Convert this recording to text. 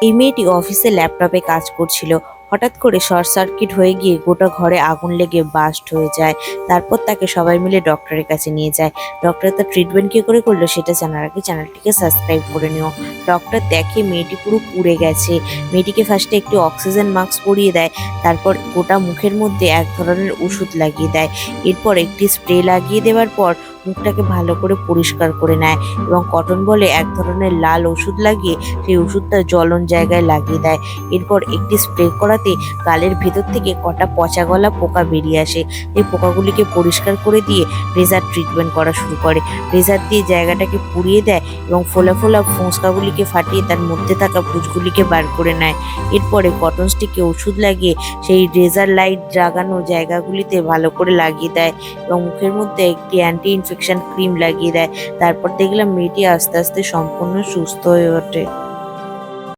এই মেয়েটি অফিসে ল্যাপটপে কাজ করছিল। হঠাৎ করে শর্ট সার্কিট হয়ে গিয়ে গোটা ঘরে আগুন লেগে বাস্ট হয়ে যায়। তারপর তাকে সবাই মিলে ডক্টরের কাছে নিয়ে যায়। ডক্টর তার ট্রিটমেন্ট কি করে করলো সেটা জানার আগে চ্যানেলটিকে সাবস্ক্রাইব করে নিও। ডক্টর দেখে মেয়েটি পুরো পুড়ে গেছে। মেয়েটিকে ফার্স্টে একটি অক্সিজেন মাস্ক পরিয়ে দেয়। তারপর গোটা মুখের মধ্যে এক ধরনের ওষুধ লাগিয়ে দেয়। এরপর একটি স্প্রে লাগিয়ে দেওয়ার পর মুখটাকে ভালো করে পরিষ্কার করে নেয় এবং কটন বলে এক ধরনের লাল ওষুধ লাগিয়ে সেই ওষুধটা জ্বলন জায়গায় লাগিয়ে দেয়। এরপর একটি স্প্রে করাতে গালের ভেতর থেকে কটা পচা গলা পোকা বেরিয়ে আসে। এই পোকাগুলিকে পরিষ্কার করে দিয়ে রেজার ট্রিটমেন্ট করা শুরু করে। রেজার দিয়ে জায়গাটাকে পুড়িয়ে দেয় এবং ফোলা ফোলা ফোঁসকাগুলিকে ফাটিয়ে তার মধ্যে থাকা পুঁজগুলিকে বার করে নেয়। এরপরে কটন স্টিকে ওষুধ লাগিয়ে সেই রেজার লাইট লাগানো জায়গাগুলিতে ভালো করে লাগিয়ে দেয় এবং মুখের মধ্যে একটি অ্যান্টি ইনফেকশন ক্রিম লাগিয়ে দেয়। তারপর দেখলাম মেয়েটি আস্তে আস্তে সম্পূর্ণ সুস্থ হয়ে ওঠে।